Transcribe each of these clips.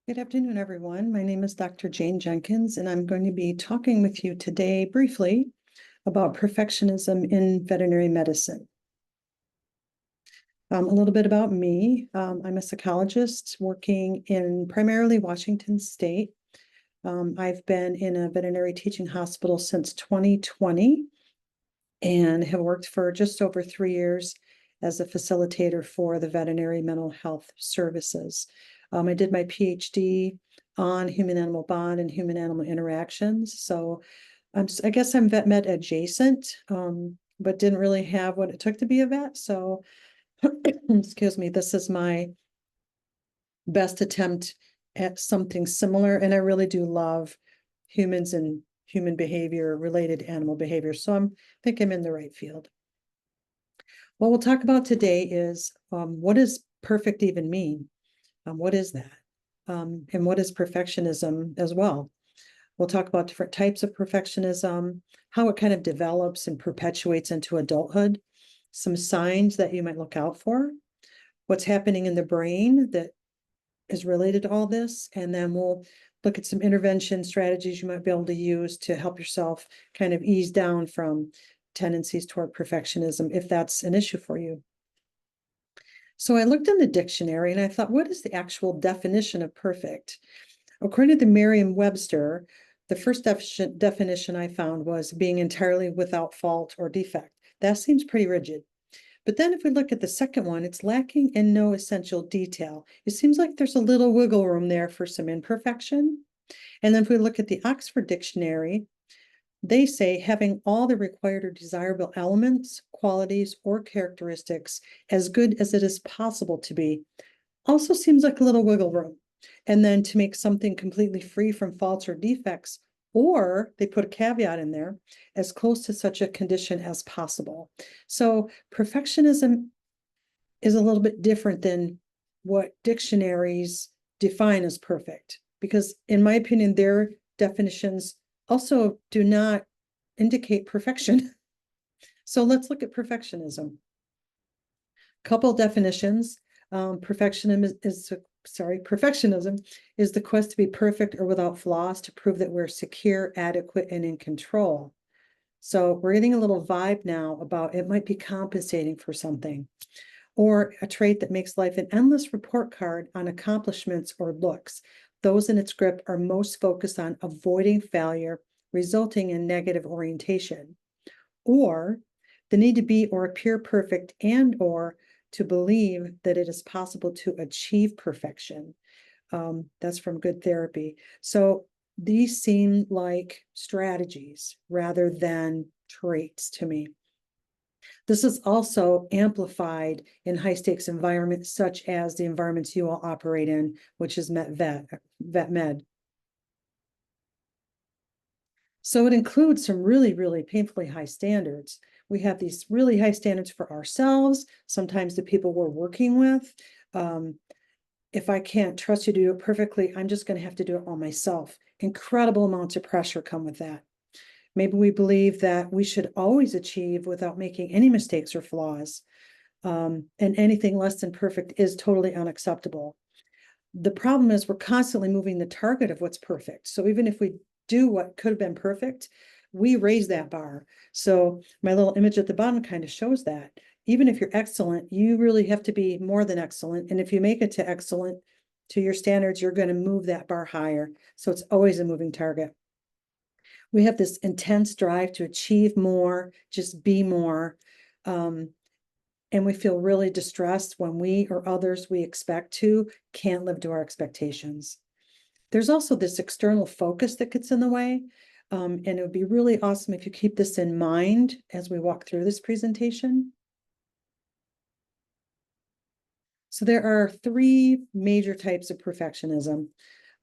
Good afternoon, everyone. My name is Dr. Jane Jenkins, and I'm going to be talking with you today briefly about perfectionism in veterinary medicine. A little bit about me. I'm a psychologist working in primarily Washington State. I've been in a veterinary teaching hospital since 2020 and have worked for just over 3 years as a facilitator for the veterinary mental health services. I did my PhD on human-animal bond and human-animal interactions. So I guess I'm VetMed adjacent, but didn't really have what it took to be a vet. So, excuse me, this is my best attempt at something similar. And I really do love humans and human behavior related to animal behavior. So I think I'm in the right field. What we'll talk about today is what does perfect even mean? What is that? And what is perfectionism as well? We'll talk about different types of perfectionism, how it kind of develops and perpetuates into adulthood, some signs that you might look out for, what's happening in the brain that is related to all this, and then we'll look at some intervention strategies you might be able to use to help yourself kind of ease down from tendencies toward perfectionism if that's an issue for you. So I looked in the dictionary and I thought, what is the actual definition of perfect? According to Merriam-Webster, the first definition I found was being entirely without fault or defect. That seems pretty rigid. But then if we look at the second one, it's lacking in no essential detail. It seems like there's a little wiggle room there for some imperfection. And then if we look at the Oxford Dictionary, they say having all the required or desirable elements, qualities, or characteristics as good as it is possible to be. Also seems like a little wiggle room. And then to make something completely free from faults or defects, or they put a caveat in there, as close to such a condition as possible. So perfectionism is a little bit different than what dictionaries define as perfect, because in my opinion, their definitions also do not indicate perfection. So let's look at perfectionism. Couple definitions. Perfectionism is the quest to be perfect or without flaws to prove that we're secure, adequate, and in control. So we're getting a little vibe now about it might be compensating for something, or a trait that makes life an endless report card on accomplishments or looks. Those in its grip are most focused on avoiding failure, resulting in negative orientation, or the need to be or appear perfect and or to believe that it is possible to achieve perfection. That's from Good Therapy. So these seem like strategies rather than traits to me. This is also amplified in high stakes environments, such as the environments you all operate in, which is VetMed. So it includes some really, really painfully high standards. We have these really high standards for ourselves, sometimes the people we're working with. If I can't trust you to do it perfectly, I'm just going to have to do it all myself. Incredible amounts of pressure come with that. Maybe we believe that we should always achieve without making any mistakes or flaws. And anything less than perfect is totally unacceptable. The problem is we're constantly moving the target of what's perfect. So even if we do what could have been perfect, we raise that bar. So my little image at the bottom kind of shows that. Even if you're excellent, you really have to be more than excellent. And if you make it to excellent to your standards, you're going to move that bar higher. So it's always a moving target. We have this intense drive to achieve more, just be more. And we feel really distressed when we or others we expect to can't live to our expectations. There's also this external focus that gets in the way. And it would be really awesome if you keep this in mind as we walk through this presentation. So there are 3 major types of perfectionism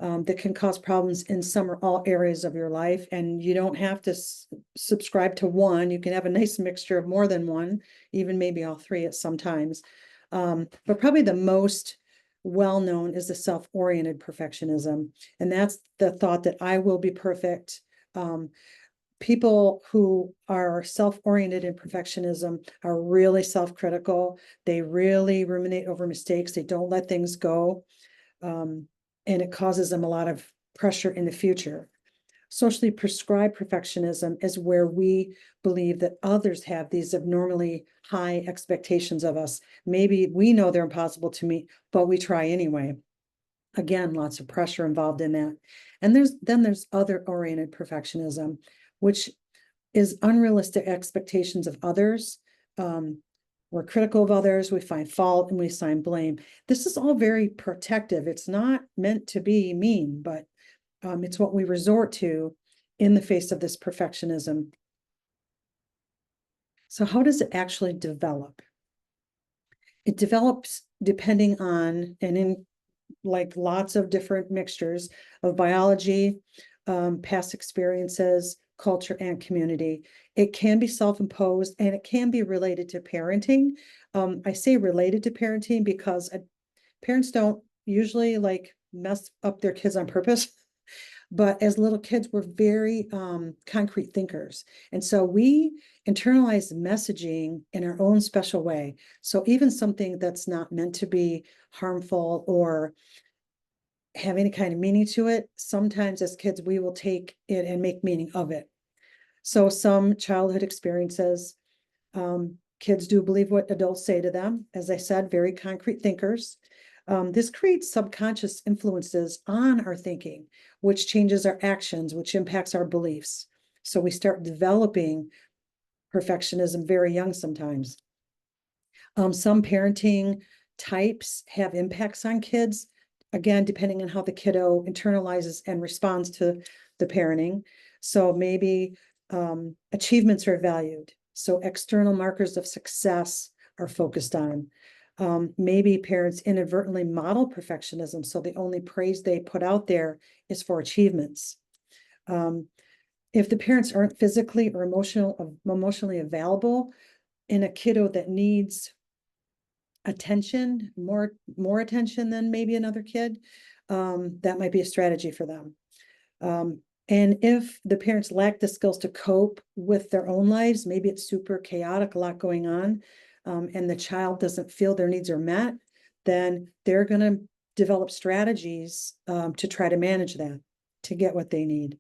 that can cause problems in some or all areas of your life. And you don't have to subscribe to one. You can have a nice mixture of more than one, even maybe all 3 at some times. But probably the most well-known is the self-oriented perfectionism. And that's the thought that I will be perfect. People who are self-oriented in perfectionism are really self-critical. They really ruminate over mistakes. They don't let things go. and it causes them a lot of pressure in the future. Socially prescribed perfectionism is where we believe that others have these abnormally high expectations of us. Maybe we know they're impossible to meet, but we try anyway. Again, lots of pressure involved in that. And there's other oriented perfectionism, which is unrealistic expectations of others. We're critical of others, we find fault, and we assign blame. This is all very protective. It's not meant to be mean, but it's what we resort to in the face of this perfectionism. So how does it actually develop? It develops depending on, and in like lots of different mixtures of biology, past experiences, culture, and community. It can be self-imposed and it can be related to parenting. I say related to parenting because parents don't usually like mess up their kids on purpose. But as little kids, we're very concrete thinkers. And so we internalize messaging in our own special way. So even something that's not meant to be harmful or have any kind of meaning to it, sometimes as kids, we will take it and make meaning of it. So some childhood experiences, kids do believe what adults say to them. As I said, very concrete thinkers. This creates subconscious influences on our thinking, which changes our actions, which impacts our beliefs. So we start developing perfectionism very young sometimes. Some parenting types have impacts on kids, again, depending on how the kiddo internalizes and responds to the parenting. So maybe achievements are valued. So external markers of success are focused on. Maybe parents inadvertently model perfectionism, so the only praise they put out there is for achievements. If the parents aren't physically or emotionally available in a kiddo that needs attention, more attention than maybe another kid, that might be a strategy for them. And if the parents lack the skills to cope with their own lives, maybe it's super chaotic, a lot going on, and the child doesn't feel their needs are met, then they're going to develop strategies to try to manage that, to get what they need.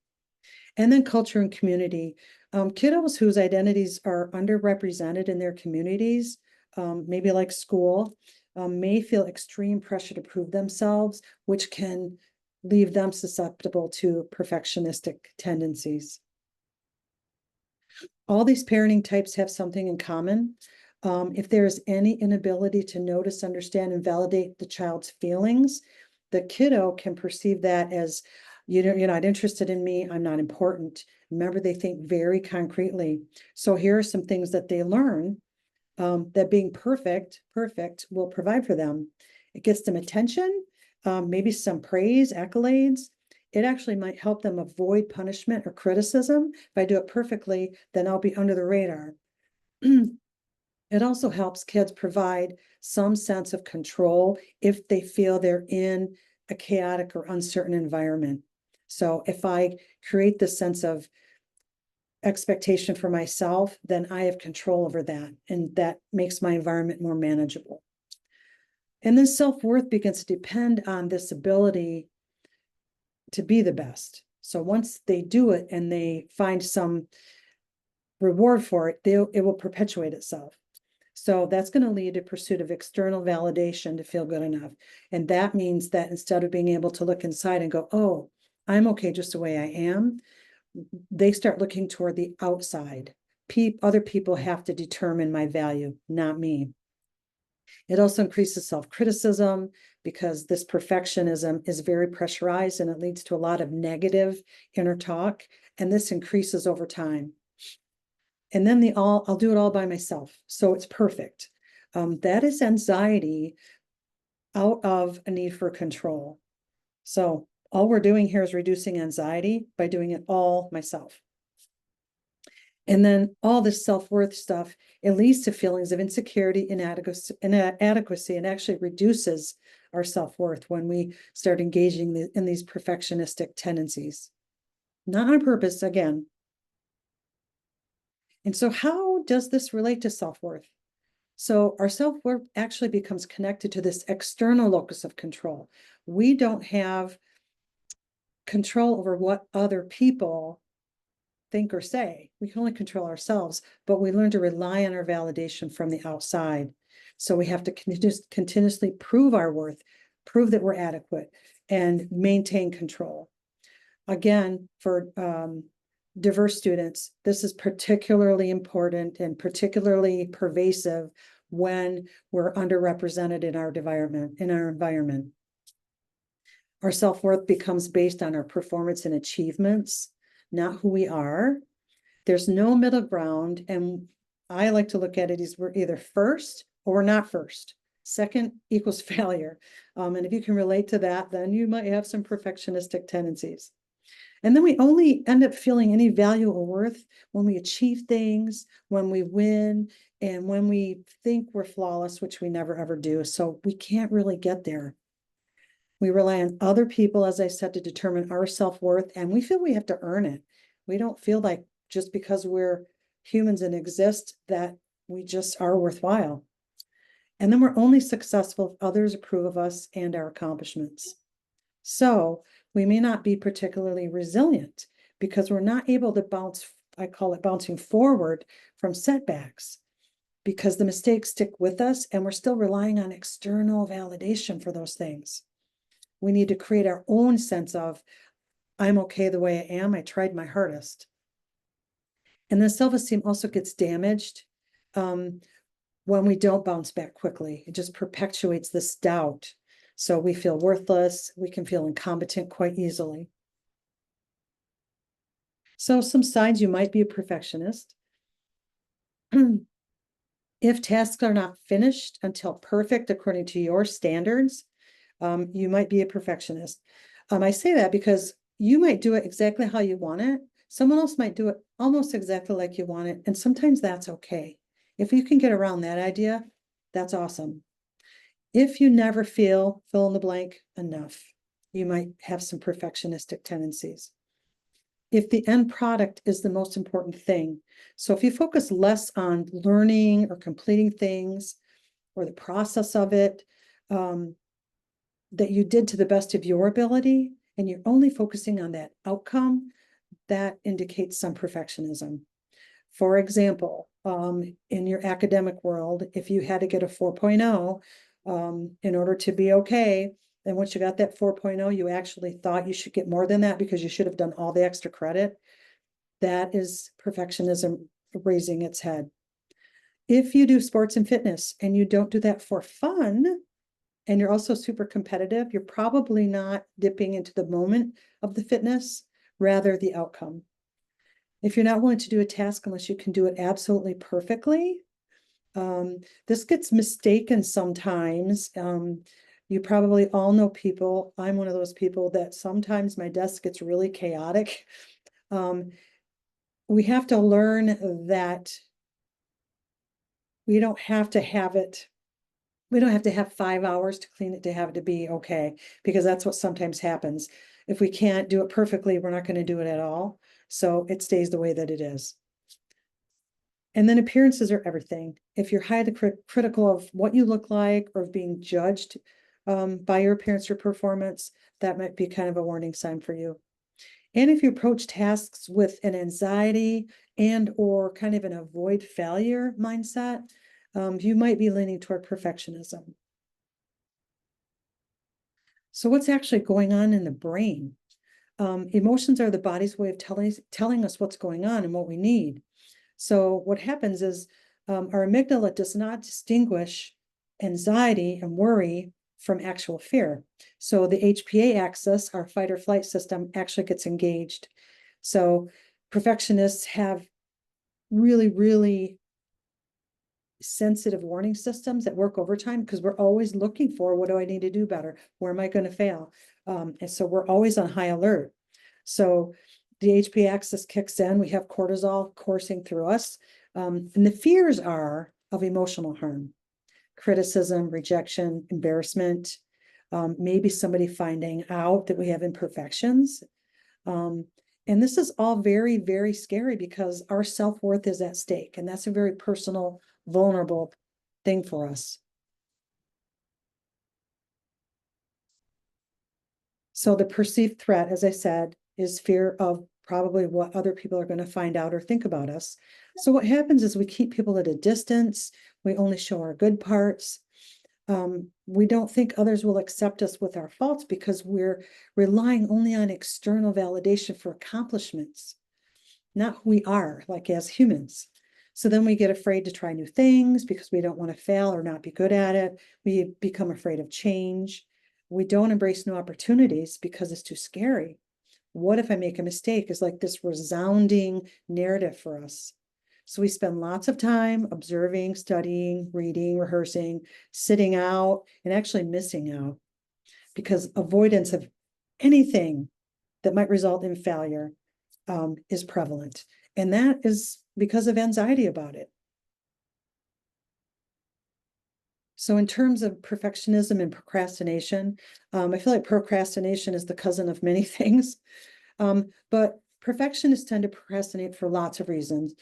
And then culture and community. Kiddos whose identities are underrepresented in their communities, maybe like school, may feel extreme pressure to prove themselves, which can leave them susceptible to perfectionistic tendencies. All these parenting types have something in common. If there's any inability to notice, understand, and validate the child's feelings, the kiddo can perceive that as, you're not interested in me, I'm not important. Remember, they think very concretely. So here are some things that they learn that being perfect will provide for them. It gets them attention, maybe some praise, accolades. It actually might help them avoid punishment or criticism. If I do it perfectly, then I'll be under the radar. It also helps kids provide some sense of control if they feel they're in a chaotic or uncertain environment. So if I create this sense of expectation for myself, then I have control over that, and that makes my environment more manageable. And then self-worth begins to depend on this ability to be the best. So once they do it and they find some reward for it, it will perpetuate itself. So that's going to lead to pursuit of external validation to feel good enough. And that means that instead of being able to look inside and go, oh, I'm okay just the way I am, they start looking toward the outside. Other people have to determine my value, not me. It also increases self-criticism because this perfectionism is very pressurized and it leads to a lot of negative inner talk. And this increases over time. And then I'll do it all by myself. So it's perfect. That is anxiety out of a need for control. So all we're doing here is reducing anxiety by doing it all myself. And then all this self-worth stuff, it leads to feelings of insecurity, inadequacy, and actually reduces our self-worth when we start engaging in these perfectionistic tendencies. Not on purpose, again. And so how does this relate to self-worth? So our self-worth actually becomes connected to this external locus of control. We don't have control over what other people think or say. We can only control ourselves, but we learn to rely on our validation from the outside. So we have to continuously prove our worth, prove that we're adequate, and maintain control. Again, for diverse students, this is particularly important and particularly pervasive when we're underrepresented in our environment. Our self-worth becomes based on our performance and achievements, not who we are. There's no middle ground, and I like to look at it as we're either first or we're not first. Second equals failure. And if you can relate to that, then you might have some perfectionistic tendencies. And then we only end up feeling any value or worth when we achieve things, when we win, and when we think we're flawless, which we never ever do. So we can't really get there. We rely on other people, as I said, to determine our self-worth, and we feel we have to earn it. We don't feel like just because we're humans and exist that we just are worthwhile. And then we're only successful if others approve of us and our accomplishments. So we may not be particularly resilient because we're not able to bounce, I call it bouncing forward from setbacks, because the mistakes stick with us and we're still relying on external validation for those things. We need to create our own sense of, I'm okay the way I am. I tried my hardest. And then self-esteem also gets damaged when we don't bounce back quickly. It just perpetuates this doubt. So we feel worthless. We can feel incompetent quite easily. So some signs you might be a perfectionist. If tasks are not finished until perfect according to your standards, you might be a perfectionist. I say that because you might do it exactly how you want it. Someone else might do it almost exactly like you want it. And sometimes that's okay. If you can get around that idea, that's awesome. If you never feel fill in the blank enough, you might have some perfectionistic tendencies. If the end product is the most important thing. So if you focus less on learning or completing things or the process of it, that you did to the best of your ability, and you're only focusing on that outcome, that indicates some perfectionism. For example, in your academic world, if you had to get a 4.0 in order to be okay, then once you got that 4.0, you actually thought you should get more than that because you should have done all the extra credit. That is perfectionism raising its head. If you do sports and fitness and you don't do that for fun, and you're also super competitive, you're probably not dipping into the moment of the fitness, rather the outcome. If you're not willing to do a task unless you can do it absolutely perfectly, this gets mistaken sometimes. You probably all know people. I'm one of those people that sometimes my desk gets really chaotic. We have to learn that we don't have to have it. We don't have to have 5 hours to clean it to have it to be okay, because that's what sometimes happens. If we can't do it perfectly, we're not going to do it at all. So it stays the way that it is. And then appearances are everything. If you're highly critical of what you look like or of being judged by your appearance or performance, that might be kind of a warning sign for you. And if you approach tasks with an anxiety and or kind of an avoid failure mindset, you might be leaning toward perfectionism. So what's actually going on in the brain? Emotions are the body's way of telling us what's going on and what we need. So what happens is our amygdala does not distinguish anxiety and worry from actual fear. So the HPA axis, our fight or flight system, actually gets engaged. So perfectionists have really, really sensitive warning systems that work overtime because we're always looking for, what do I need to do better? Where am I going to fail? And so we're always on high alert. So the HPA axis kicks in, we have cortisol coursing through us. And the fears are of emotional harm, criticism, rejection, embarrassment, maybe somebody finding out that we have imperfections. And this is all very, very scary because our self-worth is at stake. And that's a very personal, vulnerable thing for us. So the perceived threat, as I said, is fear of probably what other people are going to find out or think about us. So what happens is we keep people at a distance. We only show our good parts. We don't think others will accept us with our faults because we're relying only on external validation for accomplishments, not who we are, like as humans. So then we get afraid to try new things because we don't want to fail or not be good at it. We become afraid of change. We don't embrace new opportunities because it's too scary. What if I make a mistake is like this resounding narrative for us. So we spend lots of time observing, studying, reading, rehearsing, sitting out, and actually missing out because avoidance of anything that might result in failure is prevalent. And that is because of anxiety about it. So in terms of perfectionism and procrastination, I feel like procrastination is the cousin of many things. But perfectionists tend to procrastinate for lots of reasons.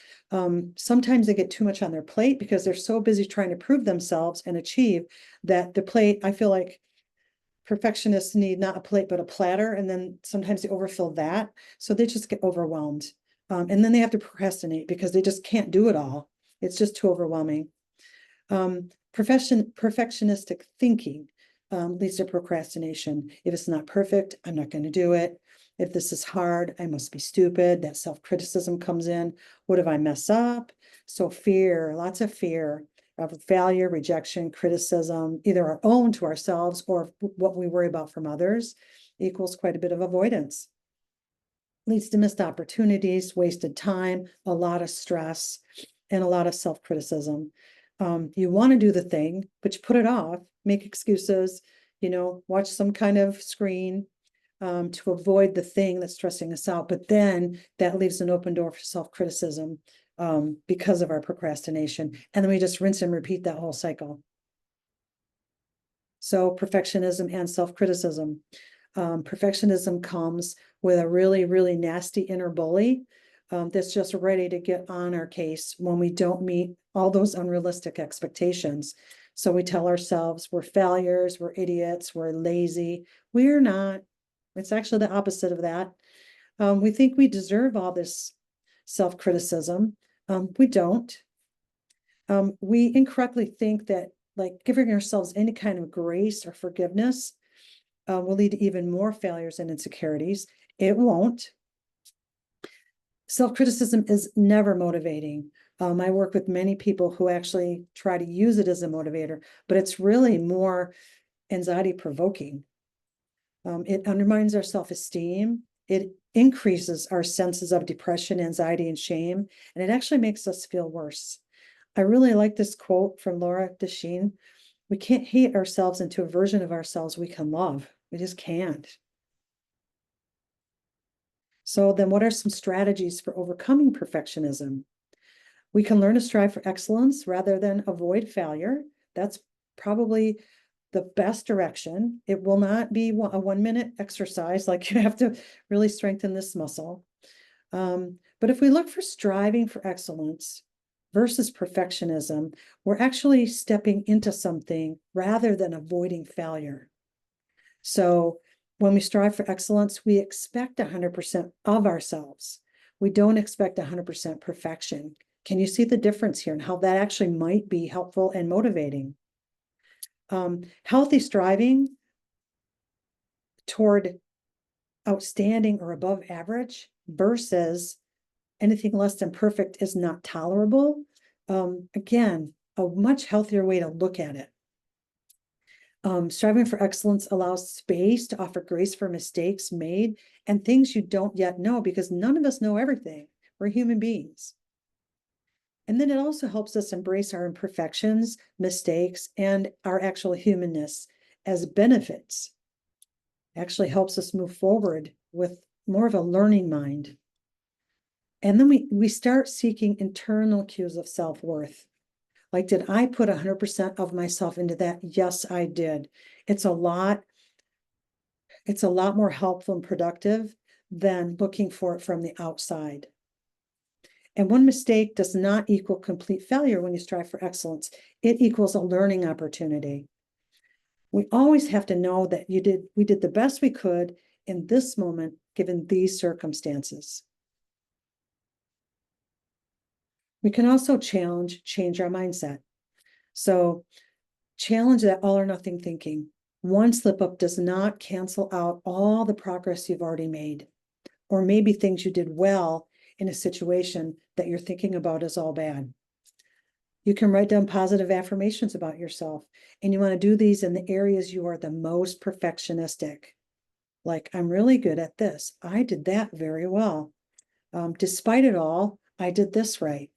Sometimes they get too much on their plate because they're so busy trying to prove themselves and achieve that the plate, I feel like perfectionists need not a plate, but a platter. And then sometimes they overfill that. So they just get overwhelmed. And then they have to procrastinate because they just can't do it all. It's just too overwhelming. Perfectionistic thinking leads to procrastination. If it's not perfect, I'm not going to do it. If this is hard, I must be stupid. That self-criticism comes in. What if I mess up? So fear, lots of fear of failure, rejection, criticism, either our own to ourselves or what we worry about from others, equals quite a bit of avoidance. Leads to missed opportunities, wasted time, a lot of stress, and a lot of self-criticism. You want to do the thing, but you put it off, make excuses, watch some kind of screen to avoid the thing that's stressing us out. But then that leaves an open door for self-criticism because of our procrastination. And then we just rinse and repeat that whole cycle. So perfectionism and self-criticism. Perfectionism comes with a really, really nasty inner bully that's just ready to get on our case when we don't meet all those unrealistic expectations. So we tell ourselves we're failures, we're idiots, we're lazy. We're not. It's actually the opposite of that. We think we deserve all this self-criticism. We don't. We incorrectly think that like giving ourselves any kind of grace or forgiveness will lead to even more failures and insecurities. It won't. Self-criticism is never motivating. I work with many people who actually try to use it as a motivator, but it's really more anxiety provoking. It undermines our self-esteem. It increases our senses of depression, anxiety, and shame, and it actually makes us feel worse. I really like this quote from Laura Desheen. We can't hate ourselves into a version of ourselves we can love. We just can't. So then what are some strategies for overcoming perfectionism? We can learn to strive for excellence rather than avoid failure. That's probably the best direction. It will not be a 1-minute exercise, like you have to really strengthen this muscle. But if we look for striving for excellence versus perfectionism, we're actually stepping into something rather than avoiding failure. So when we strive for excellence, we expect 100% of ourselves. We don't expect 100% perfection. Can you see the difference here and how that actually might be helpful and motivating? Healthy striving toward outstanding or above average versus anything less than perfect is not tolerable. Again, a much healthier way to look at it. Striving for excellence allows space to offer grace for mistakes made and things you don't yet know, because none of us know everything. We're human beings. And then it also helps us embrace our imperfections, mistakes, and our actual humanness as benefits. It actually helps us move forward with more of a learning mind. And then we start seeking internal cues of self-worth. Like, did I put 100% of myself into that? Yes, I did. It's a lot more helpful and productive than looking for it from the outside. And one mistake does not equal complete failure when you strive for excellence. It equals a learning opportunity. We always have to know that we did the best we could in this moment, given these circumstances. We can also change our mindset. So challenge that all or nothing thinking. One slip up does not cancel out all the progress you've already made, or maybe things you did well in a situation that you're thinking about is all bad. You can write down positive affirmations about yourself, and you want to do these in the areas you are the most perfectionistic. Like, I'm really good at this. I did that very well. Despite it all, I did this right.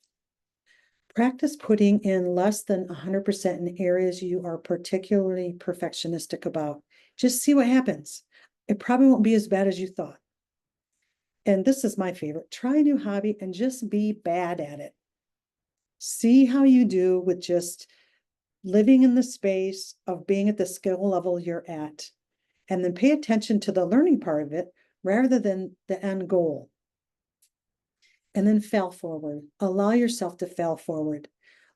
Practice putting in less than 100% in areas you are particularly perfectionistic about. Just see what happens. It probably won't be as bad as you thought. And this is my favorite. Try a new hobby and just be bad at it. See how you do with just living in the space of being at the skill level you're at. And then pay attention to the learning part of it rather than the end goal. And then fail forward. Allow yourself to fail forward.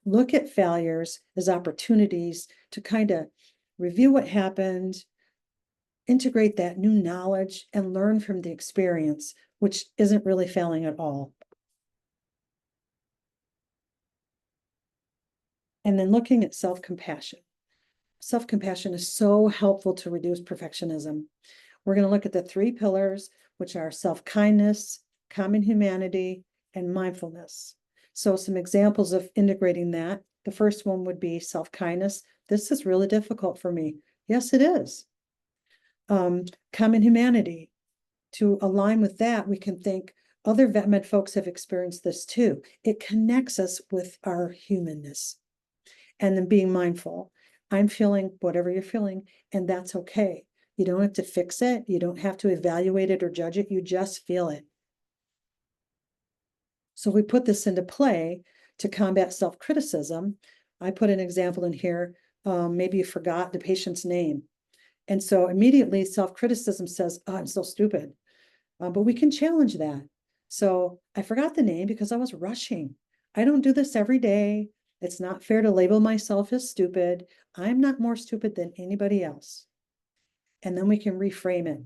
Look at failures as opportunities to kind of review what happened, integrate that new knowledge, and learn from the experience, which isn't really failing at all. And then looking at self-compassion. Self-compassion is so helpful to reduce perfectionism. We're going to look at the 3 pillars, which are self-kindness, common humanity, and mindfulness. So some examples of integrating that. The first one would be self-kindness. This is really difficult for me. Yes, it is. Common humanity. To align with that, we can think other VetMed folks have experienced this too. It connects us with our humanness. And then being mindful. I'm feeling whatever you're feeling, and that's okay. You don't have to fix it. You don't have to evaluate it or judge it. You just feel it. So we put this into play to combat self-criticism. I put an example in here. Maybe you forgot the patient's name. And so immediately self-criticism says, oh, I'm so stupid. But we can challenge that. So I forgot the name because I was rushing. I don't do this every day. It's not fair to label myself as stupid. I'm not more stupid than anybody else. And then we can reframe it.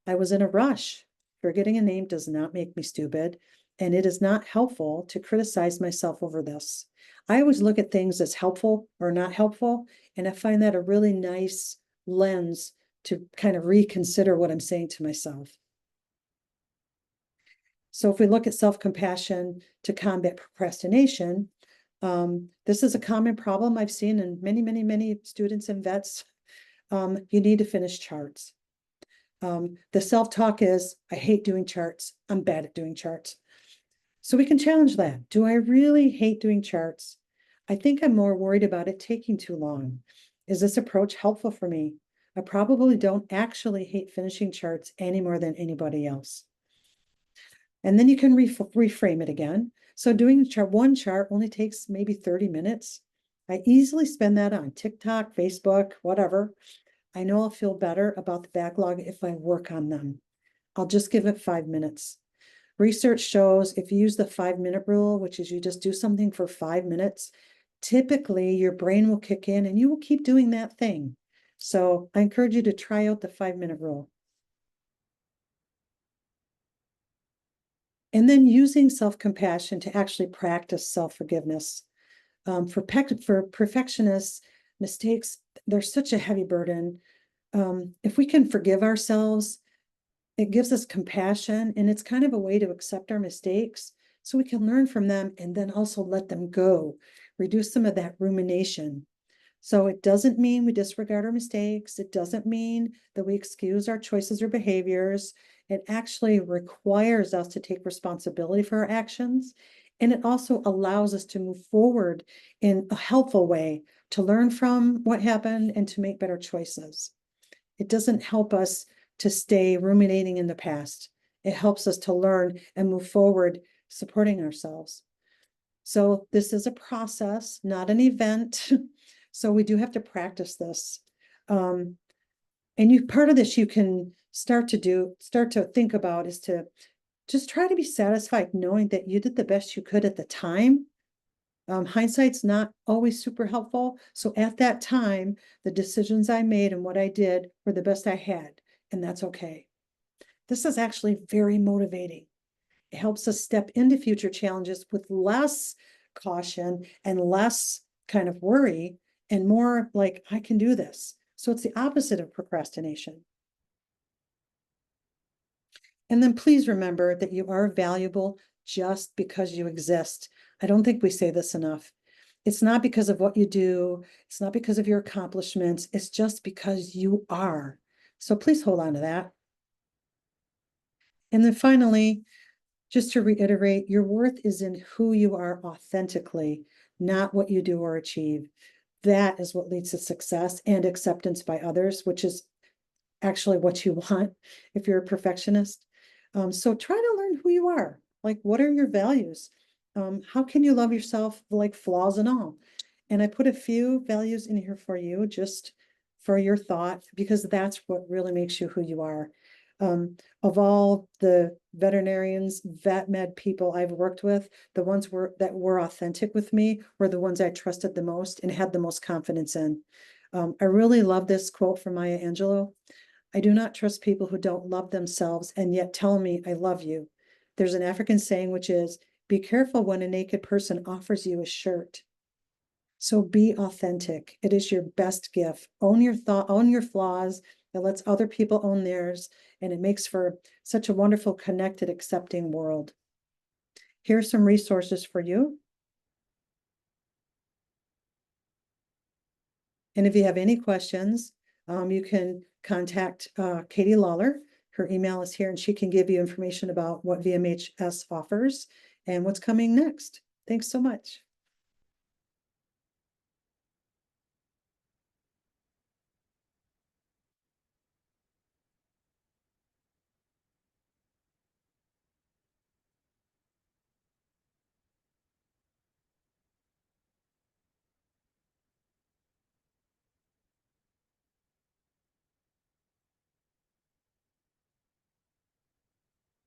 I was in a rush. Forgetting a name does not make me stupid. And it is not helpful to criticize myself over this. I always look at things as helpful or not helpful. And I find that a really nice lens to kind of reconsider what I'm saying to myself. So if we look at self-compassion to combat procrastination, this is a common problem I've seen in many students and vets. You need to finish charts. The self-talk is, I hate doing charts. I'm bad at doing charts. So we can challenge that. Do I really hate doing charts? I think I'm more worried about it taking too long. Is this approach helpful for me? I probably don't actually hate finishing charts any more than anybody else. And then you can reframe it again. So doing one chart only takes maybe 30 minutes. I easily spend that on TikTok, Facebook, whatever. I know I'll feel better about the backlog if I work on them. I'll just give it 5 minutes. Research shows if you use the 5-minute rule, which is you just do something for 5 minutes, typically your brain will kick in and you will keep doing that thing. So I encourage you to try out the 5-minute rule. And then using self-compassion to actually practice self-forgiveness. For perfectionists, mistakes, they're such a heavy burden. If we can forgive ourselves, it gives us compassion, and it's kind of a way to accept our mistakes so we can learn from them and then also let them go, reduce some of that rumination. So it doesn't mean we disregard our mistakes. It doesn't mean that we excuse our choices or behaviors. It actually requires us to take responsibility for our actions. And it also allows us to move forward in a helpful way to learn from what happened and to make better choices. It doesn't help us to stay ruminating in the past. It helps us to learn and move forward, supporting ourselves. So this is a process, not an event. So we do have to practice this. And part of this you can start to think about is to Just try to be satisfied knowing that you did the best you could at the time. Hindsight's not always super helpful. So at that time, the decisions I made and what I did were the best I had, and that's okay. This is actually very motivating. It helps us step into future challenges with less caution and less kind of worry and more like, I can do this. So it's the opposite of procrastination. And then please remember that you are valuable just because you exist. I don't think we say this enough. It's not because of what you do. It's not because of your accomplishments. It's just because you are. So please hold on to that. And then finally, just to reiterate, your worth is in who you are authentically, not what you do or achieve. That is what leads to success and acceptance by others, which is actually what you want if you're a perfectionist. So try to learn who you are. Like, what are your values? How can you love yourself, like flaws and all? And I put a few values in here for you, just for your thought, because that's what really makes you who you are. Of all the veterinarians, vet med people I've worked with, the ones that were authentic with me were the ones I trusted the most and had the most confidence in. I really love this quote from Maya Angelou. I do not trust people who don't love themselves and yet tell me I love you. There's an African saying, which is, be careful when a naked person offers you a shirt. So be authentic. It is your best gift. Own your thought, own your flaws. It lets other people own theirs. And it makes for such a wonderful, connected, accepting world. Here are some resources for you. And if you have any questions, you can contact Katie Lawler. Her email is here, and she can give you information about what VMHS offers and what's coming next. Thanks so much.